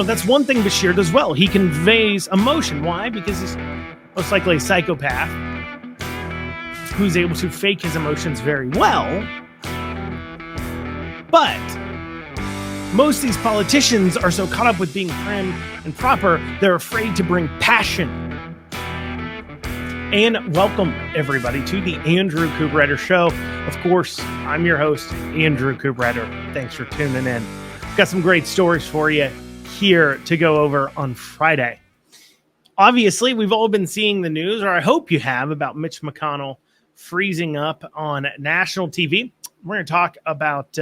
That's one thing Beshear does well. He conveys emotion. Why? Because he's most likely a psychopath who's able to fake his emotions very well. But most of these politicians are so caught up with being prim and proper, they're afraid to bring passion. And welcome, everybody, to the Andrew Cooperrider Show. Of course, I'm your host, Andrew Cooperrider. Thanks for tuning in. Got some great stories for you here to go over on Friday. Obviously, we've all been seeing the news, or I hope you have, about Mitch McConnell freezing up on national TV. We're going to talk about,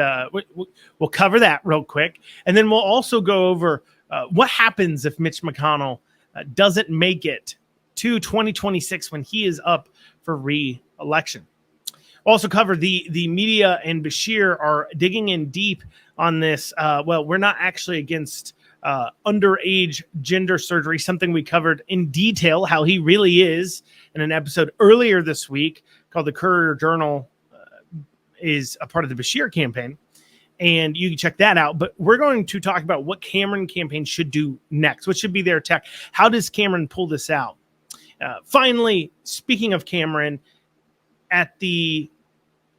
we'll cover that real quick. And then we'll also go over what happens if Mitch McConnell doesn't make it to 2026 when he is up for re-election. We'll also cover the media and Beshear are digging in deep on this. We're not actually against underage gender surgery, something we covered in detail, how he really is, in an episode earlier this week called The Courier-Journal is a part of the Beshear campaign, and you can check that out. But we're going to talk about what Cameron campaign should do next. What should be their attack? How does Cameron pull this out? Finally, speaking of Cameron, at the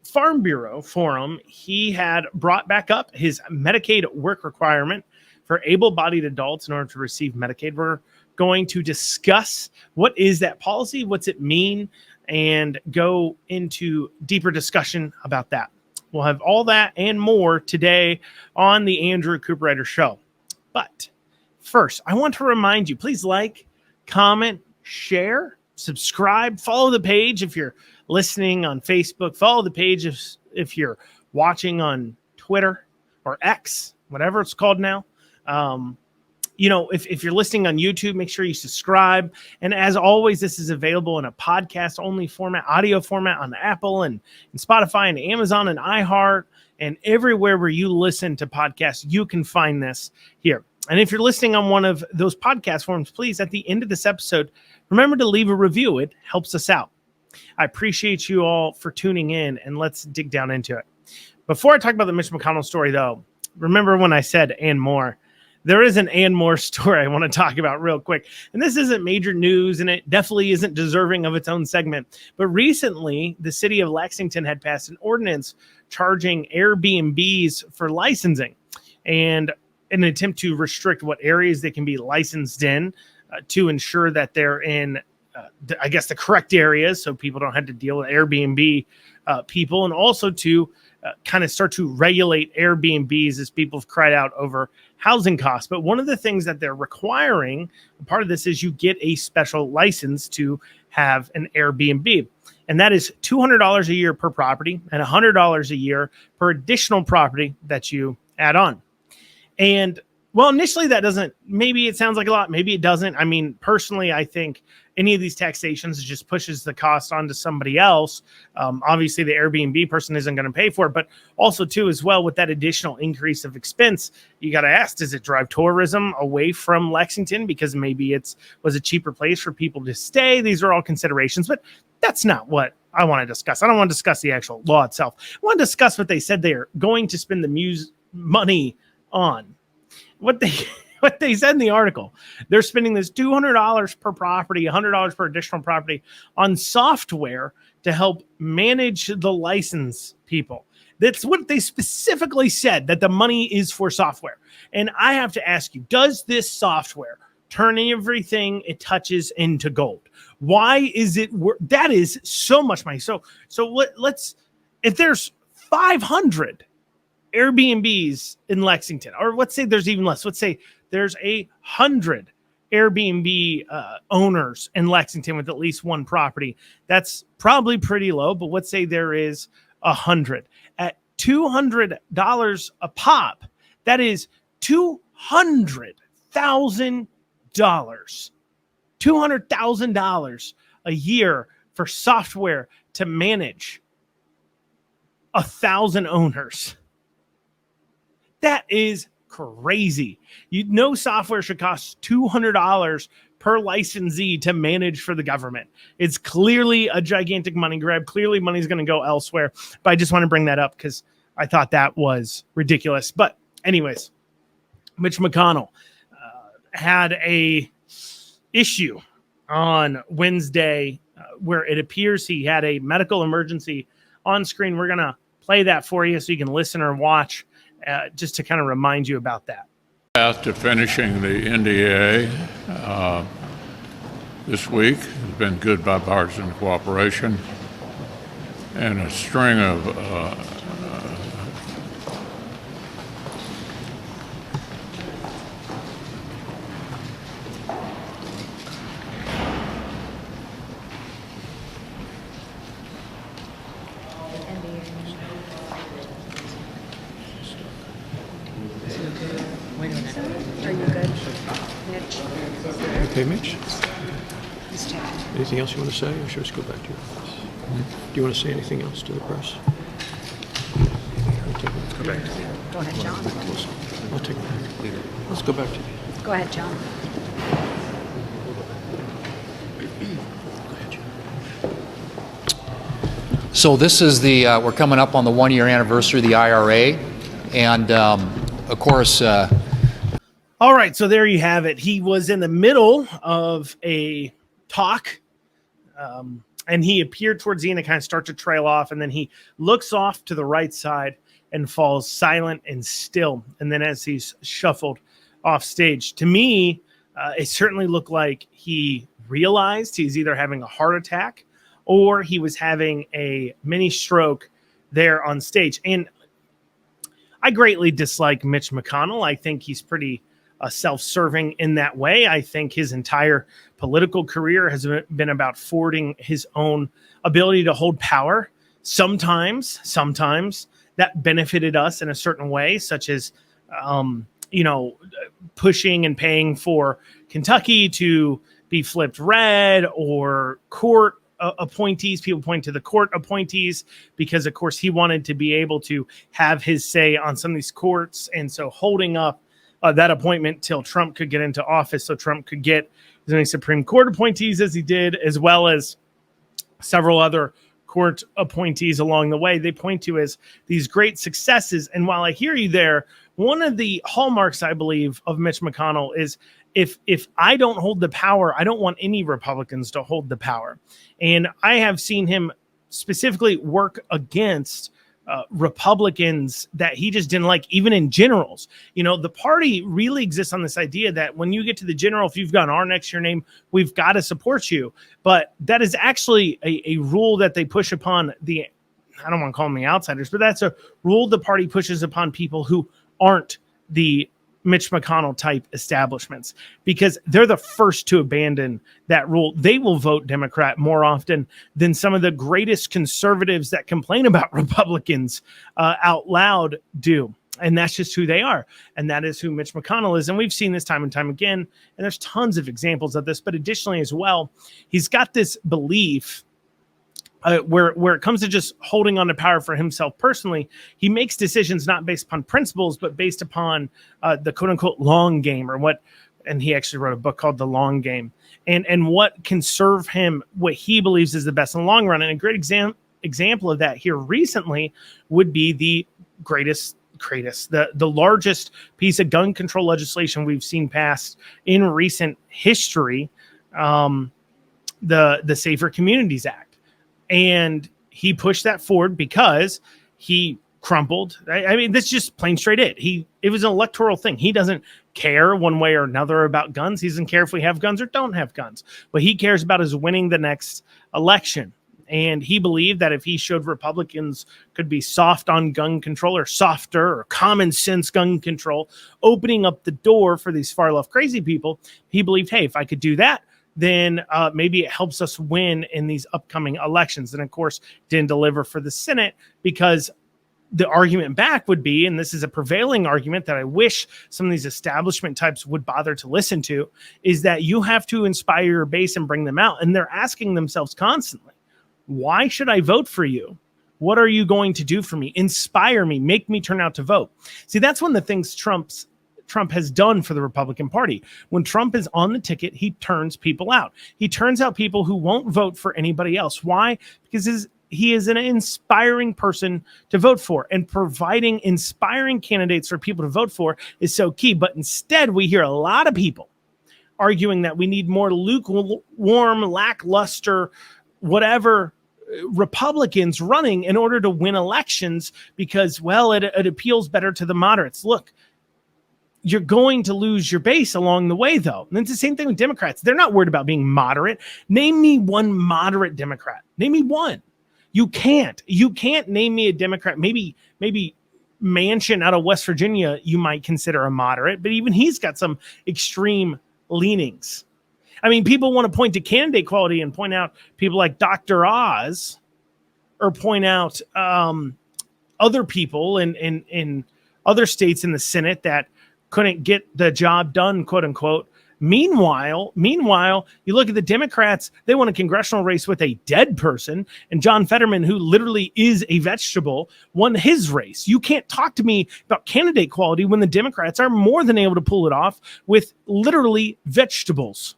Farm Bureau Forum, he had brought back up his Medicaid work requirement for able-bodied adults in order to receive Medicaid. We're going to discuss what is that policy, what's it mean, and go into deeper discussion about that. We'll have all that and more today on the Andrew Cooperrider Show. But first, I want to remind you, please like, comment, share, subscribe, follow the page if you're listening on Facebook, follow the page if you're watching on Twitter or X, whatever it's called now. If you're listening on YouTube, make sure you subscribe. And as always, this is available in a podcast only format, audio format on Apple and Spotify and Amazon and iHeart and everywhere where you listen to podcasts, you can find this here. And if you're listening on one of those podcast forums, please, at the end of this episode, remember to leave a review. It helps us out. I appreciate you all for tuning in, and let's dig down into it. Before I talk about the Mitch McConnell story, though, remember when I said and more? There is an and more story I want to talk about real quick. And this isn't major news, and it definitely isn't deserving of its own segment. But recently, the city of Lexington had passed an ordinance charging Airbnbs for licensing, and in an attempt to restrict what areas they can be licensed in to ensure that they're in, the correct areas so people don't have to deal with Airbnb people, and also to kind of start to regulate Airbnbs as people have cried out over housing costs. But one of the things that they're requiring, part of this, is you get a special license to have an Airbnb. And that is $200 a year per property and $100 a year per additional property that you add on. And well, initially that doesn't, maybe it sounds like a lot, maybe it doesn't. I mean, personally, I think any of these taxations just pushes the cost onto somebody else. Obviously, the Airbnb person isn't going to pay for it, but also, too, as well, with that additional increase of expense, you got to ask, does it drive tourism away from Lexington because maybe was a cheaper place for people to stay? These are all considerations, but that's not what I want to discuss. I don't want to discuss the actual law itself. I want to discuss what they said they are going to spend the money on. What they said in the article, they're spending this $200 per property, $100 per additional property on software to help manage the license people. That's what they specifically said, that the money is for software. And I have to ask you, does this software turn everything it touches into gold? Why is it that is so much money. So let's, if there's 500 Airbnbs in Lexington, or let's say there's even less. Let's say there's 100 Airbnb owners in Lexington with at least one property. That's probably pretty low, but let's say there is 100 at $200 a pop. That is $200,000. $200,000 a year for software to manage 1,000 owners. That is crazy. Software should cost $200 per licensee to manage for the government. It's clearly a gigantic money grab. Clearly money's going to go elsewhere. But I just want to bring that up because I thought that was ridiculous. But anyways, Mitch McConnell, had a issue on Wednesday where it appears he had a medical emergency on screen. We're going to play that for you so you can listen or watch just to kind of remind you about that. Path to finishing the NDA this week has been good bipartisan cooperation and a string of Are you good, Mitch? Okay, Mitch. He's checking. Anything else you want to say, or should we just go back to your office? Do you want to say anything else to the press? Let's go back to you. Go ahead, John. I'll take it. Let's go back to you. Go ahead, John. Go ahead, John. So this is we're coming up on the 1-year anniversary of the IRA, and of course. All right, so there you have it. He was in the middle of a talk, and he appeared towards the end to kind of start to trail off, and then he looks off to the right side and falls silent and still. And then as he's shuffled off stage, to me, it certainly looked like he realized he's either having a heart attack or he was having a mini stroke there on stage. And I greatly dislike Mitch McConnell. I think he's pretty self-serving in that way. I think his entire political career has been about forwarding his own ability to hold power. Sometimes that benefited us in a certain way, such as, pushing and paying for Kentucky to be flipped red, or court appointees. People point to the court appointees because, of course, he wanted to be able to have his say on some of these courts. And so holding up that appointment till Trump could get into office, so Trump could get as many Supreme Court appointees as he did, as well as several other court appointees along the way. They point to as these great successes. And while I hear you there, one of the hallmarks, I believe, of Mitch McConnell is if I don't hold the power, I don't want any Republicans to hold the power. And I have seen him specifically work against Republicans that he just didn't like, even in generals. The party really exists on this idea that when you get to the general, if you've got an R next to your name, we've got to support you. But that is actually a rule that they push upon I don't want to call them the outsiders, but that's a rule the party pushes upon people who aren't the Mitch McConnell type establishments, because they're the first to abandon that rule. They will vote Democrat more often than some of the greatest conservatives that complain about Republicans out loud do. And that's just who they are. And that is who Mitch McConnell is. And we've seen this time and time again. And there's tons of examples of this. But additionally as well, he's got this belief where it comes to just holding on to power for himself personally. He makes decisions not based upon principles, but based upon the quote unquote long game, and he actually wrote a book called The Long Game, and what can serve him, what he believes is the best in the long run. And a great example of that here recently would be the largest piece of gun control legislation we've seen passed in recent history, the Safer Communities Act. And he pushed that forward because he crumbled. I mean, that's just plain straight it. It was an electoral thing. He doesn't care one way or another about guns. He doesn't care if we have guns or don't have guns. What he cares about is winning the next election. And he believed that if he showed Republicans could be soft on gun control, or softer, or common sense gun control, opening up the door for these far left crazy people, he believed, hey, if I could do that, then maybe it helps us win in these upcoming elections. And of course, didn't deliver for the Senate, because the argument back would be, and this is a prevailing argument that I wish some of these establishment types would bother to listen to, is that you have to inspire your base and bring them out. And they're asking themselves constantly, why should I vote for you? What are you going to do for me? Inspire me, make me turn out to vote. See, that's one of the things Trump has done for the Republican Party. When Trump is on the ticket, he turns people out. He turns out people who won't vote for anybody else. Why? Because he is an inspiring person to vote for, and providing inspiring candidates for people to vote for is so key. But instead, we hear a lot of people arguing that we need more lukewarm, lackluster, whatever Republicans running in order to win elections because, well, it appeals better to the moderates. Look, you're going to lose your base along the way, though. And it's the same thing with Democrats. They're not worried about being moderate. Name me one moderate Democrat. Name me one. You can't. You can't name me a Democrat. Maybe Manchin out of West Virginia you might consider a moderate, but even he's got some extreme leanings. I mean, people want to point to candidate quality and point out people like Dr. Oz or point out other people in other states in the Senate that couldn't get the job done, quote unquote. Meanwhile, you look at the Democrats, they won a congressional race with a dead person, and John Fetterman, who literally is a vegetable, won his race. You can't talk to me about candidate quality when the Democrats are more than able to pull it off with literally vegetables.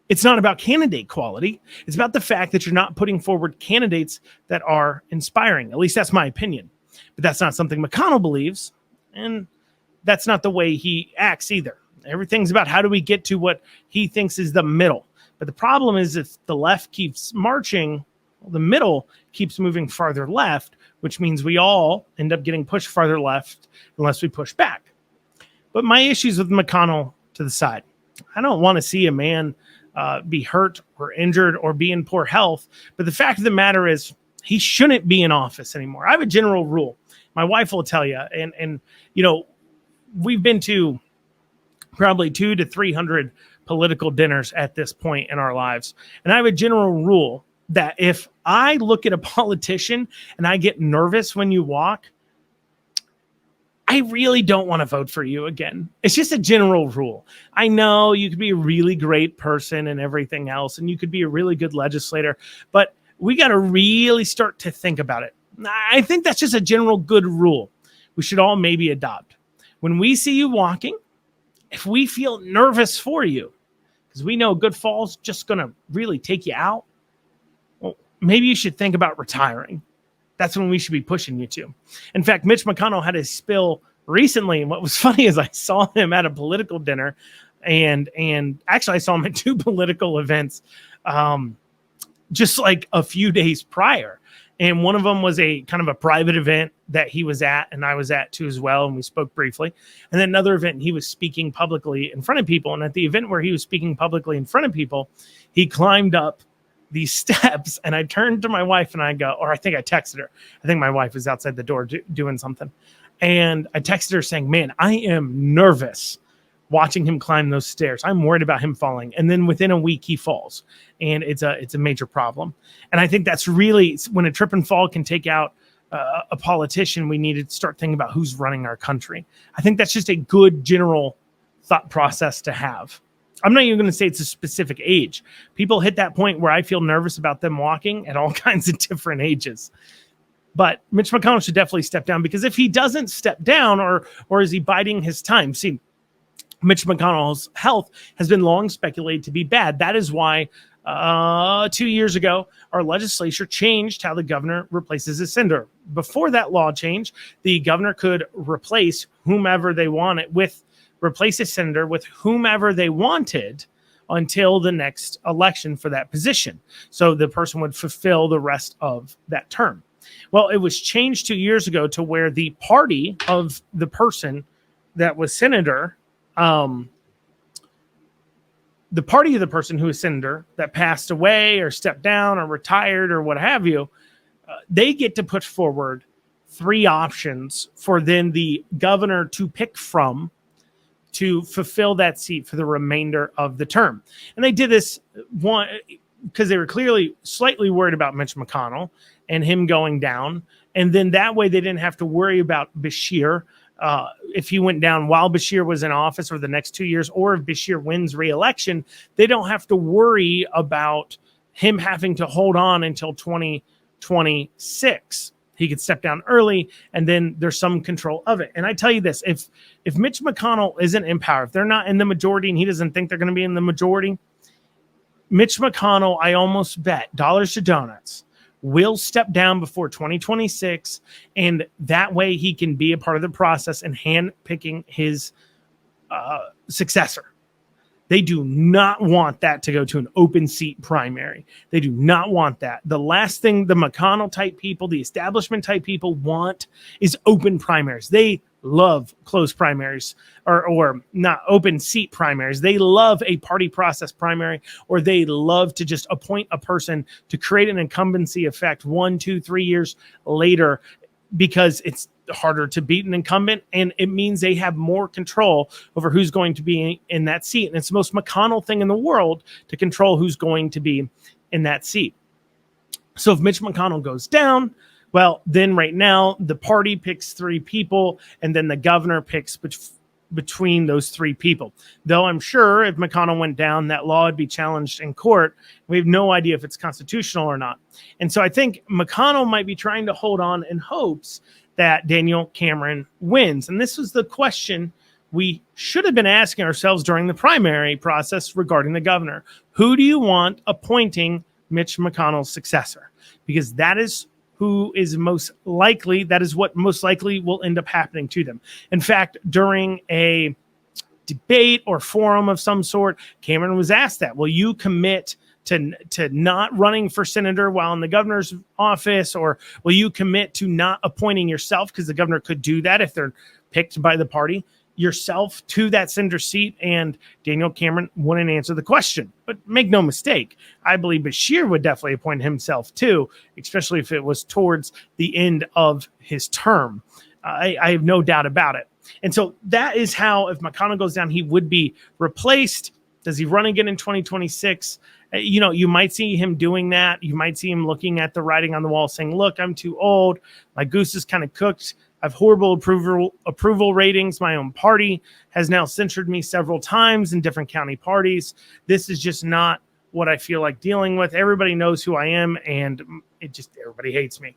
It's not about candidate quality. It's about the fact that you're not putting forward candidates that are inspiring. At least that's my opinion. But that's not something McConnell believes. And that's not the way he acts either. Everything's about how do we get to what he thinks is the middle. But the problem is if the left keeps marching, the middle keeps moving farther left, which means we all end up getting pushed farther left unless we push back. But my issues with McConnell to the side. I don't want to see a man be hurt or injured or be in poor health. But the fact of the matter is he shouldn't be in office anymore. I have a general rule. My wife will tell you. And you know, we've been to probably 200 to 300 political dinners at this point in our lives. And I have a general rule that if I look at a politician and I get nervous when you walk, I really don't want to vote for you again. It's just a general rule. I know you could be a really great person and everything else, and you could be a really good legislator, but we got to really start to think about it. I think that's just a general good rule we should all maybe adopt. When we see you walking, if we feel nervous for you, because we know good fall's just going to really take you out, well, maybe you should think about retiring. That's when we should be pushing you to. In fact, Mitch McConnell had a spill recently. And what was funny is I saw him at a political dinner and actually I saw him at 2 political events just like a few days prior. And one of them was a kind of a private event that he was at and I was at too as well. And we spoke briefly. And then another event, he was speaking publicly in front of people. And at the event where he was speaking publicly in front of people, he climbed up these steps and I turned to my wife and I go, or I think I texted her. I think my wife was outside the door doing something. And I texted her saying, man, I am nervous watching him climb those stairs. I'm worried about him falling. And then within a week he falls and it's a major problem. And I think that's really when a trip and fall can take out a politician, we need to start thinking about who's running our country. I think that's just a good general thought process to have. I'm not even going to say it's a specific age. People hit that point where I feel nervous about them walking at all kinds of different ages. But Mitch McConnell should definitely step down because if he doesn't step down or is he biding his time? See, Mitch McConnell's health has been long speculated to be bad. That is why 2 years ago, our legislature changed how the governor replaces a senator. Before that law change, the governor could replace whomever they wanted replace a senator with whomever they wanted until the next election for that position. So the person would fulfill the rest of that term. Well, it was changed 2 years ago to where the party of the person that was senator, the party of the person who is senator that passed away or stepped down or retired or what have you, they get to put forward 3 options for then the governor to pick from to fulfill that seat for the remainder of the term. And they did this one because they were clearly slightly worried about Mitch McConnell and him going down. And then that way they didn't have to worry about Beshear if he went down while Beshear was in office or the next 2 years, or if Beshear wins re-election, they don't have to worry about him having to hold on until 2026. He could step down early, and then there's some control of it. And I tell you this, if Mitch McConnell isn't in power, if they're not in the majority and he doesn't think they're going to be in the majority, Mitch McConnell, I almost bet, dollars to donuts, will step down before 2026, and that way he can be a part of the process and hand-picking his successor. They do not want that to go to an open seat primary. They do not want that. The last thing the McConnell type people, the establishment type people want is open primaries. They love closed primaries or not open seat primaries. They love a party process primary, or they love to just appoint a person to create an incumbency effect 1, 2, 3 years later, because it's harder to beat an incumbent, and it means they have more control over who's going to be in that seat. And it's the most McConnell thing in the world to control who's going to be in that seat. So if Mitch McConnell goes down, well, then right now the party picks 3 people, and then the governor picks between those 3 people. Though I'm sure if McConnell went down, that law would be challenged in court. We have no idea if it's constitutional or not. And so I think McConnell might be trying to hold on in hopes that Daniel Cameron wins. And this was the question we should have been asking ourselves during the primary process regarding the governor. Who do you want appointing Mitch McConnell's successor? Because that is who is most likely, that is what most likely will end up happening to them. In fact, during a debate or forum of some sort, Cameron was asked that, will you commit to not running for senator while in the governor's office, or will you commit to not appointing yourself, because the governor could do that if they're picked by the party, yourself to that senator seat? And Daniel Cameron wouldn't answer the question. But make no mistake, I believe Beshear would definitely appoint himself too, especially if it was towards the end of his term. I have no doubt about it. And so that is how, if McConnell goes down, he would be replaced. Does he run again in 2026? You might see him doing that. You might see him looking at the writing on the wall saying, look, I'm too old. My goose is kind of cooked. I have horrible approval ratings. My own party has now censured me several times in different county parties. This is just not what I feel like dealing with. Everybody knows who I am, and everybody hates me.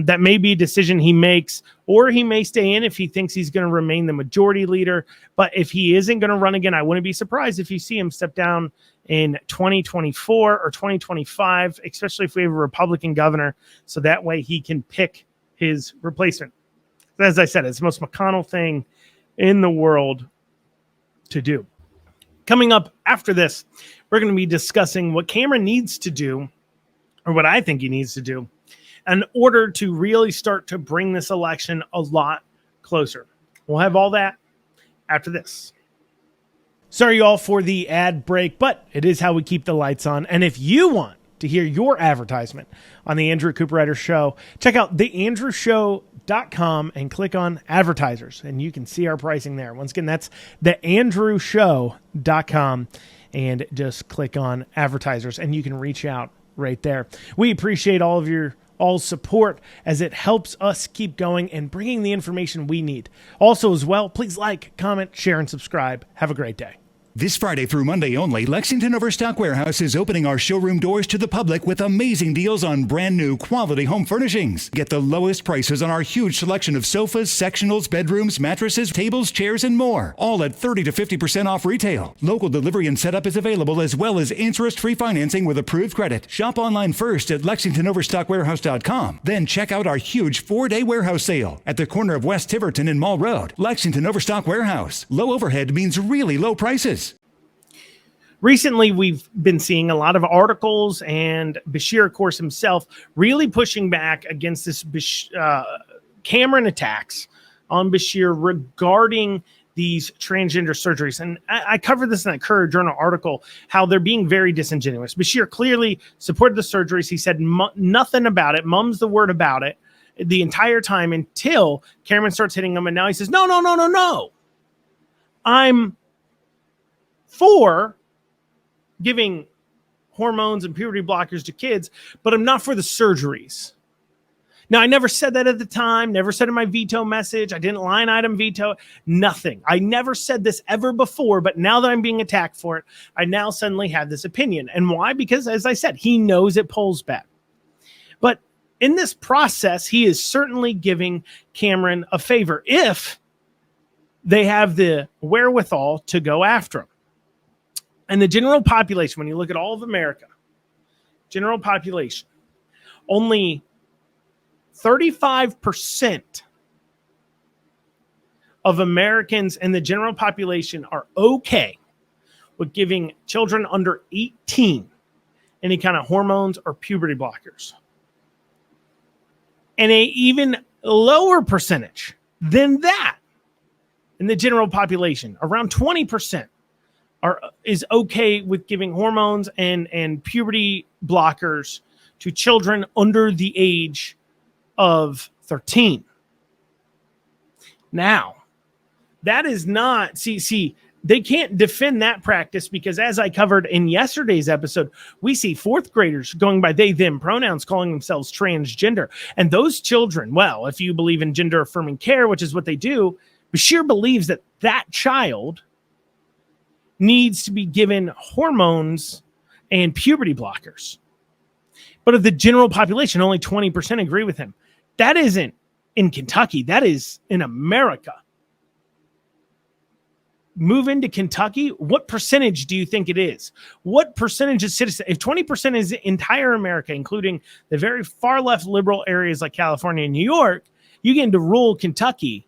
That may be a decision he makes, or he may stay in if he thinks he's going to remain the majority leader. But if he isn't going to run again, I wouldn't be surprised if you see him step down in 2024 or 2025, especially if we have a Republican governor, so that way he can pick his replacement. As I said, it's the most McConnell thing in the world to do. Coming up after this, we're going to be discussing what Cameron needs to do, or what I think he needs to do, in order to really start to bring this election a lot closer. We'll have all that after this. Sorry, y'all, for the ad break, but it is how we keep the lights on. And if you want to hear your advertisement on the Andrew Cooperrider Show, check out theandrewshow.com and click on advertisers, and you can see our pricing there. Once again, that's theandrewshow.com, and just click on advertisers, and you can reach out right there. We appreciate all of your support, as it helps us keep going and bringing the information we need. Also, as well, please like, comment, share, and subscribe. Have a great day. This Friday through Monday only, Lexington Overstock Warehouse is opening our showroom doors to the public with amazing deals on brand new quality home furnishings. Get the lowest prices on our huge selection of sofas, sectionals, bedrooms, mattresses, tables, chairs, and more. All at 30 to 50% off retail. Local delivery and setup is available, as well as interest-free financing with approved credit. Shop online first at LexingtonOverstockWarehouse.com. Then check out our huge 4-day warehouse sale at the corner of West Tiverton and Mall Road. Lexington Overstock Warehouse. Low overhead means really low prices. Recently, we've been seeing a lot of articles, and Beshear, of course, himself really pushing back against this Cameron attacks on Beshear regarding these transgender surgeries. And I covered this in that Courier Journal article, how they're being very disingenuous. Beshear clearly supported the surgeries. He said nothing about it, mum's the word about it, the entire time until Cameron starts hitting him. And now he says, no. I'm for giving hormones and puberty blockers to kids, but I'm not for the surgeries. Now, I never said that at the time, never said in my veto message. I didn't line item veto, nothing. I never said this ever before, but now that I'm being attacked for it, I now suddenly have this opinion. And why? Because, as I said, he knows it polls bet. But in this process, he is certainly giving Cameron a favor if they have the wherewithal to go after him. And the general population, when you look at all of America, general population, only 35% of Americans and the general population are okay with giving children under 18 any kind of hormones or puberty blockers. And a even lower percentage than that in the general population, around 20%, is okay with giving hormones and puberty blockers to children under the age of 13. Now, that is not, see, they can't defend that practice because, as I covered in yesterday's episode, we see fourth graders going by they, them pronouns, calling themselves transgender. And those children, well, if you believe in gender affirming care, which is what they do, Beshear believes that that child needs to be given hormones and puberty blockers. But of the general population, only 20% agree with him. That isn't in Kentucky. That is in America. Move into Kentucky, what percentage do you think it is? What percentage of citizens, if 20% is entire America, including the very far left liberal areas like California and New York, you get into rural Kentucky,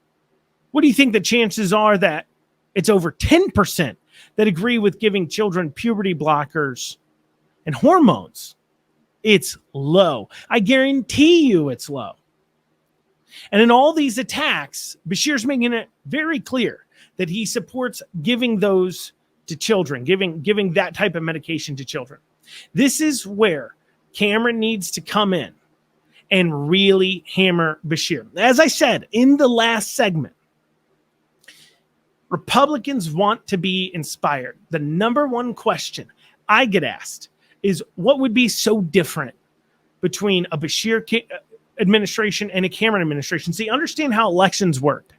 what do you think the chances are that it's over 10% that agree with giving children puberty blockers and hormones? It's low. I guarantee you it's low. And in all these attacks, Beshear's making it very clear that he supports giving those to children, giving that type of medication to children. This is where Cameron needs to come in and really hammer Beshear. As I said in the last segment, Republicans want to be inspired. The number one question I get asked is what would be so different between a Beshear administration and a Cameron administration. See, understand how elections work.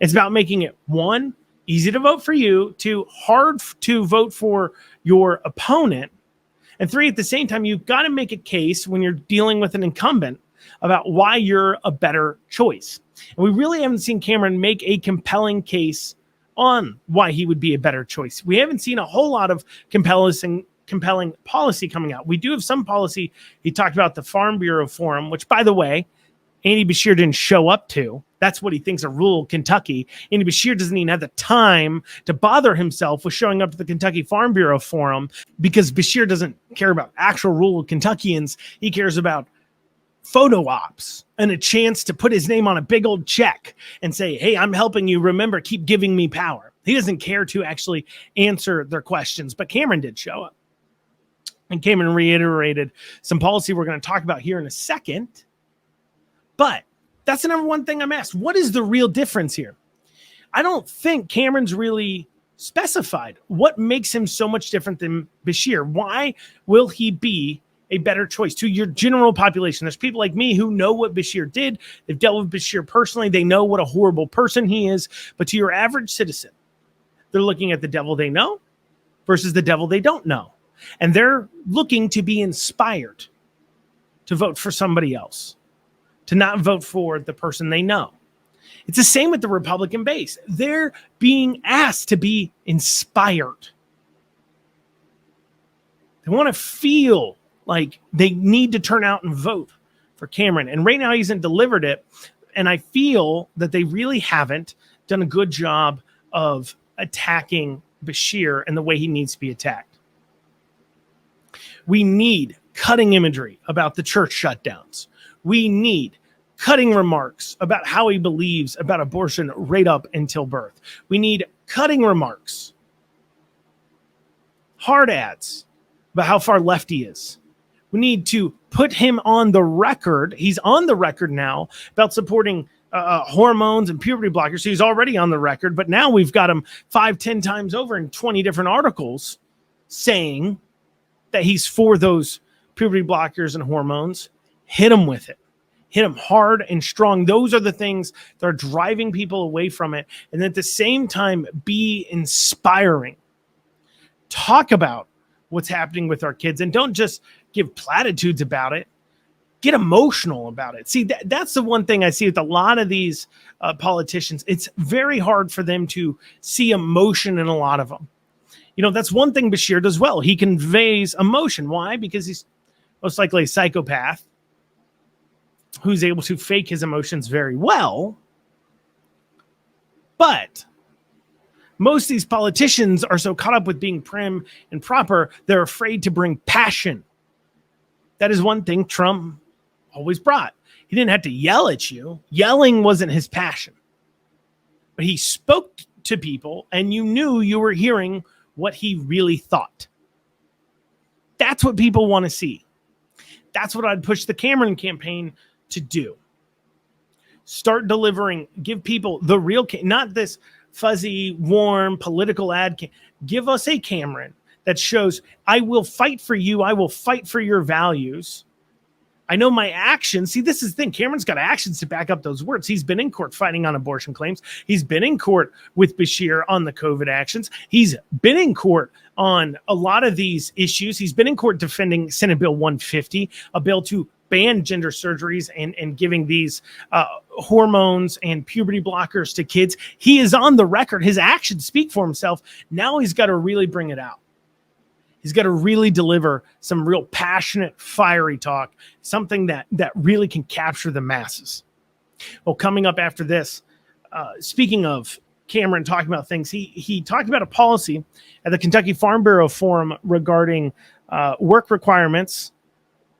It's about making it, one, easy to vote for you, two, hard to vote for your opponent, and three, at the same time, you've got to make a case when you're dealing with an incumbent about why you're a better choice. And we really haven't seen Cameron make a compelling case on why he would be a better choice. We haven't seen a whole lot of compelling policy coming out. We do have some policy. He talked about the Farm Bureau Forum, which, by the way, Andy Beshear didn't show up to. That's what he thinks of rural Kentucky. Andy Beshear doesn't even have the time to bother himself with showing up to the Kentucky Farm Bureau Forum because Beshear doesn't care about actual rural Kentuckians. He cares about photo ops and a chance to put his name on a big old check and say, hey, I'm helping you. Remember, keep giving me power. He doesn't care to actually answer their questions, but Cameron did show up. And Cameron reiterated some policy we're going to talk about here in a second. But that's the number one thing I'm asked. What is the real difference here? I don't think Cameron's really specified what makes him so much different than Beshear. Why will he be a better choice to your general population? There's people like me who know what Beshear did. They've dealt with Beshear personally. They know what a horrible person he is. But to your average citizen, they're looking at the devil they know versus the devil they don't know. And they're looking to be inspired to vote for somebody else, to not vote for the person they know. It's the same with the Republican base. They're being asked to be inspired. They want to feel like they need to turn out and vote for Cameron. And right now he hasn't delivered it. And I feel that they really haven't done a good job of attacking Beshear in the way he needs to be attacked. We need cutting imagery about the church shutdowns. We need cutting remarks about how he believes about abortion right up until birth. We need cutting remarks, hard ads about how far left he is. We need to put him on the record. He's on the record now about supporting hormones and puberty blockers. So he's already on the record, but now we've got him 5-10 times over in 20 different articles saying that he's for those puberty blockers and hormones. Hit him with it. Hit them hard and strong. Those are the things that are driving people away from it. And at the same time, be inspiring. Talk about what's happening with our kids and don't just give platitudes about it. Get emotional about it. See, that's the one thing I see with a lot of these politicians. It's very hard for them to see emotion in a lot of them. You know, that's one thing Beshear does well. He conveys emotion. Why? Because he's most likely a psychopath who's able to fake his emotions very well. But most of these politicians are so caught up with being prim and proper, they're afraid to bring passion. That is one thing Trump always brought. He didn't have to yell at you. Yelling wasn't his passion. But he spoke to people, and you knew you were hearing what he really thought. That's what people want to see. That's what I'd push the Cameron campaign to do. Start delivering, give people the real, not this fuzzy, warm, political ad. Give us a Cameron that shows, I will fight for you. I will fight for your values. I know my actions. See, this is the thing. Cameron's got actions to back up those words. He's been in court fighting on abortion claims. He's been in court with Beshear on the COVID actions. He's been in court on a lot of these issues. He's been in court defending Senate Bill 150, a bill to ban gender surgeries and giving these hormones and puberty blockers to kids. He is on the record. His actions speak for himself. Now he's got to really bring it out. He's got to really deliver some real passionate, fiery talk, something that really can capture the masses. Well, coming up after this, speaking of Cameron talking about things, he talked about a policy at the Kentucky Farm Bureau Forum regarding work requirements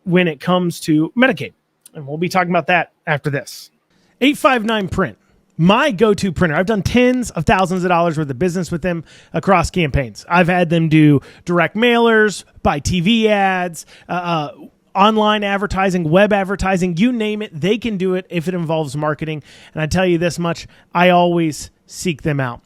when it comes to Medicaid. And we'll be talking about that after this. 859 Print. My go-to printer. I've done tens of thousands of dollars worth of business with them across campaigns. I've had them do direct mailers, buy TV ads, online advertising, web advertising, you name it. They can do it if it involves marketing. And I tell you this much, I always seek them out.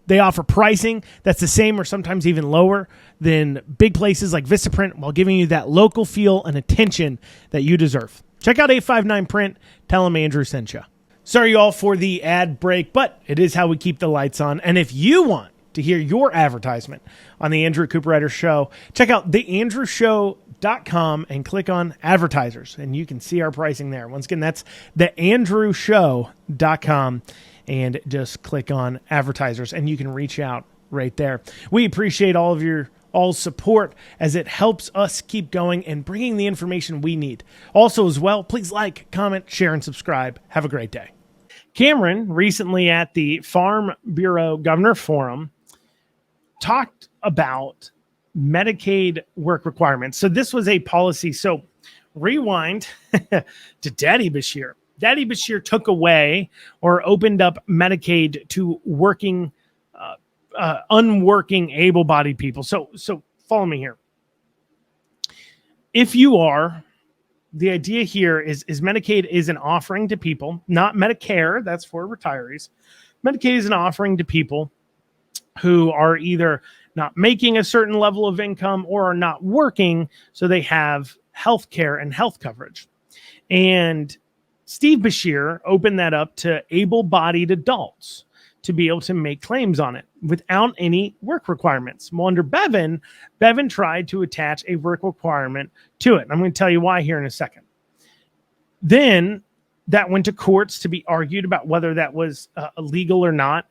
They offer pricing that's the same or sometimes even lower than big places like Vistaprint while giving you that local feel and attention that you deserve. Check out 859 Print. Tell them Andrew sent you. Sorry, y'all, for the ad break, but it is how we keep the lights on. And if you want to hear your advertisement on the Andrew Cooperrider Show, check out theandrewshow.com and click on advertisers, and you can see our pricing there. Once again, that's theandrewshow.com, and just click on advertisers, and you can reach out right there. We appreciate all of your support as it helps us keep going and bringing the information we need. Also, as well, please like, comment, share, and subscribe. Have a great day. Cameron, recently at the Farm Bureau Governor Forum, talked about Medicaid work requirements. So this was a policy. So rewind to Daddy Beshear. Daddy Beshear took away or opened up Medicaid to working unworking able-bodied people. So follow me here. If you are, the idea here is Medicaid is an offering to people, not Medicare. That's for retirees. Medicaid is an offering to people who are either not making a certain level of income or are not working, so they have health care and health coverage. And Steve Beshear opened that up to able-bodied adults to be able to make claims on it without any work requirements. Well, under Bevin tried to attach a work requirement to it. I'm going to tell you why here in a second. Then that went to courts to be argued about whether that was illegal or not.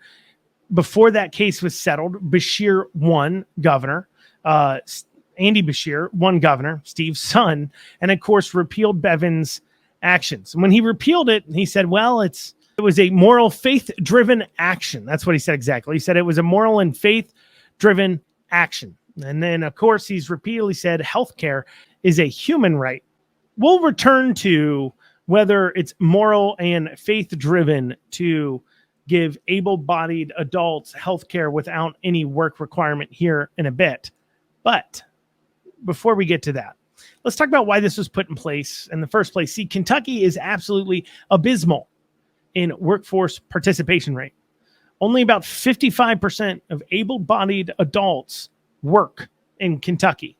Before that case was settled, Beshear won governor. Andy Beshear won governor, Steve's son, and of course repealed Bevin's actions. And when he repealed it, he said, well, it was a moral, faith-driven action. That's what he said exactly. He said it was a moral and faith-driven action. And then, of course, he's repeatedly said healthcare is a human right. We'll return to whether it's moral and faith-driven to give able-bodied adults healthcare without any work requirement here in a bit. But before we get to that, let's talk about why this was put in place in the first place. See, Kentucky is absolutely abysmal in workforce participation rate. Only about 55% of able-bodied adults work in Kentucky.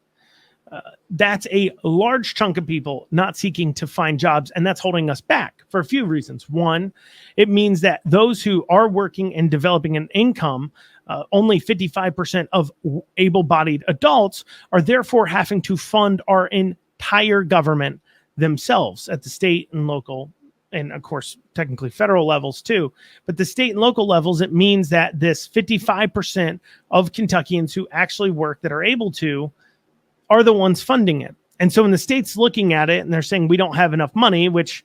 That's a large chunk of people not seeking to find jobs, and that's holding us back for a few reasons. One, it means that those who are working and developing an income, only 55% of able-bodied adults are therefore having to fund our entire government themselves at the state and local and of course, technically federal levels too. But the state and local levels, it means that this 55% of Kentuckians who actually work that are able to are the ones funding it. And so when the state's looking at it and they're saying we don't have enough money, which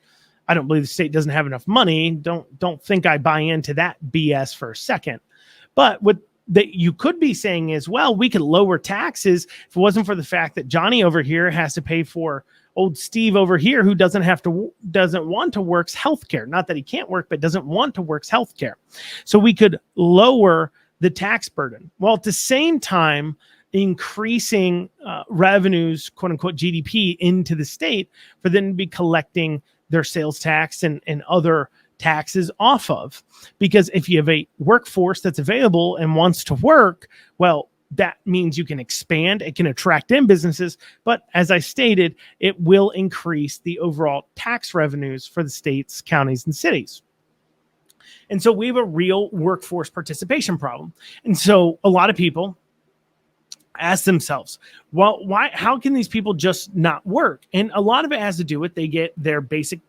I don't believe the state doesn't have enough money. Don't think I buy into that BS for a second. But what that you could be saying is, well, we could lower taxes if it wasn't for the fact that Johnny over here has to pay for old Steve over here who doesn't want to work's healthcare. Not that he can't work, but doesn't want to work's healthcare. So we could lower the tax burden while at the same time increasing revenues, quote unquote, GDP into the state for them to be collecting their sales tax and other taxes off of. Because if you have a workforce that's available and wants to work, well, that means you can expand, it can attract in businesses, but as I stated, it will increase the overall tax revenues for the states, counties, and cities. And so we have a real workforce participation problem. And so a lot of people ask themselves, well, how can these people just not work? And a lot of it has to do with they get their basic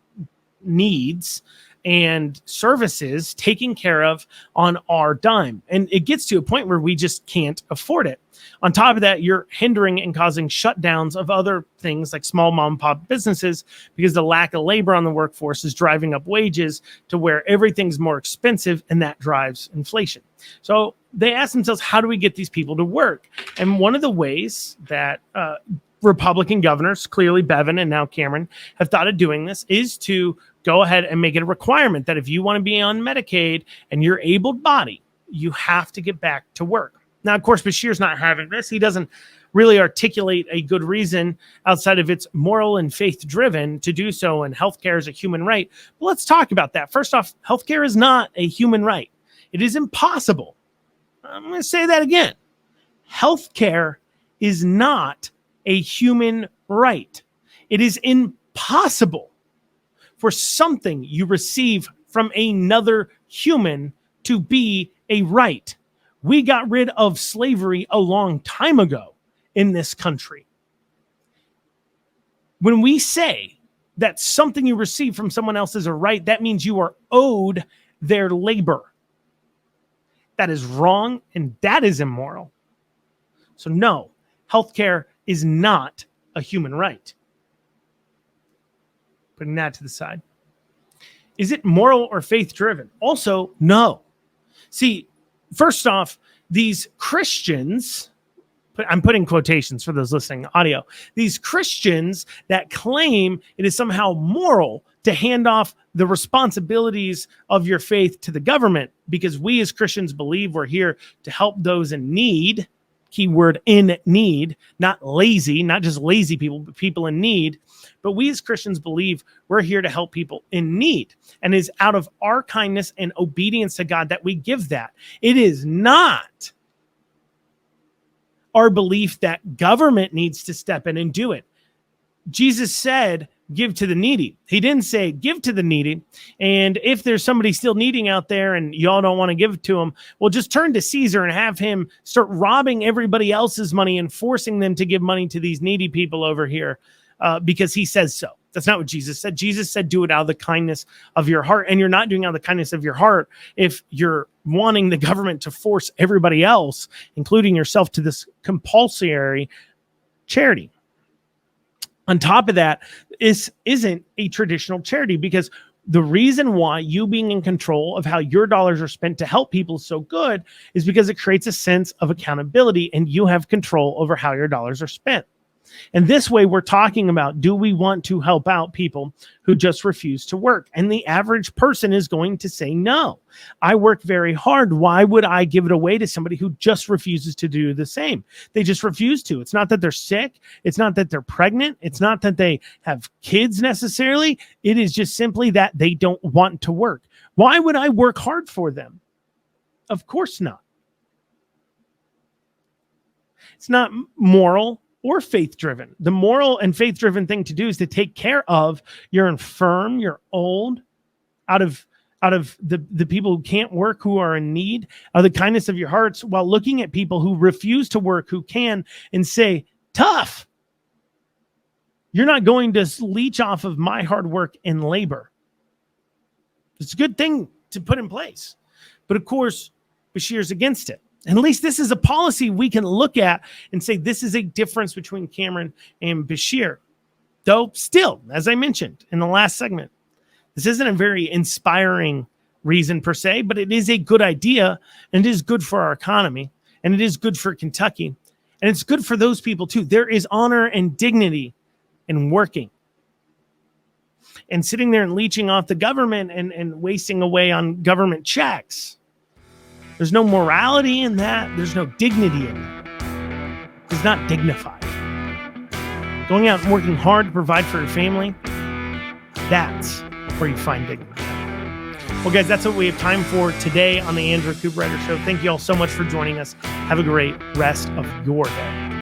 needs and services taken care of on our dime. And it gets to a point where we just can't afford it. On top of that, you're hindering and causing shutdowns of other things like small mom and pop businesses because the lack of labor on the workforce is driving up wages to where everything's more expensive, and that drives inflation. So they ask themselves, how do we get these people to work? And one of the ways that Republican governors, clearly Bevin and now Cameron, have thought of doing this is to go ahead and make it a requirement that if you want to be on Medicaid and you're able-bodied, you have to get back to work. Now, of course, Beshear's not having this. He doesn't really articulate a good reason outside of it's moral and faith-driven to do so, and healthcare is a human right. But let's talk about that. First off, healthcare is not a human right. It is impossible. I'm going to say that again. Healthcare is not a human right. It is impossible for something you receive from another human to be a right. We got rid of slavery a long time ago in this country. When we say that something you receive from someone else is a right, that means you are owed their labor. That is wrong, and that is immoral. So no, healthcare is not a human right. Putting that to the side. Is it moral or faith-driven? Also, no. See, first off, these Christians, I'm putting quotations for those listening audio, these Christians that claim it is somehow moral to hand off the responsibilities of your faith to the government because we as Christians believe we're here to help those in need, keyword in need, not lazy, not just lazy people, but people in need. But we as Christians believe we're here to help people in need. And it is out of our kindness and obedience to God that we give that. It is not our belief that government needs to step in and do it. Jesus said, give to the needy. He didn't say give to the needy. And if there's somebody still needing out there and y'all don't want to give it to them, well, just turn to Caesar and have him start robbing everybody else's money and forcing them to give money to these needy people over here because he says so. That's not what Jesus said. Jesus said, do it out of the kindness of your heart. And you're not doing it out of the kindness of your heart if you're wanting the government to force everybody else, including yourself, to this compulsory charity. On top of that, this isn't a traditional charity because the reason why you being in control of how your dollars are spent to help people is so good is because it creates a sense of accountability and you have control over how your dollars are spent. And this way we're talking about, do we want to help out people who just refuse to work? And the average person is going to say, no, I work very hard. Why would I give it away to somebody who just refuses to do the same? They just refuse to. It's not that they're sick. It's not that they're pregnant. It's not that they have kids necessarily. It is just simply that they don't want to work. Why would I work hard for them? Of course not. It's not moral or faith-driven. The moral and faith-driven thing to do is to take care of your infirm, your old, out of the people who can't work, who are in need, out of the kindness of your hearts, while looking at people who refuse to work, who can, and say, tough. You're not going to leech off of my hard work and labor. It's a good thing to put in place. But of course, Beshear's against it. And at least this is a policy we can look at and say this is a difference between Cameron and Beshear. Though still, as I mentioned in the last segment, This isn't a very inspiring reason per se, but it is a good idea, and it is good for our economy, and it is good for Kentucky, and it's good for those people too. There is honor and dignity in working. And sitting there and leeching off the government and wasting away on government checks. There's no morality in that. There's no dignity in that. It's not dignified. Going out and working hard to provide for your family, that's where you find dignity. Well, guys, that's what we have time for today on the Andrew Cooperrider Show. Thank you all so much for joining us. Have a great rest of your day.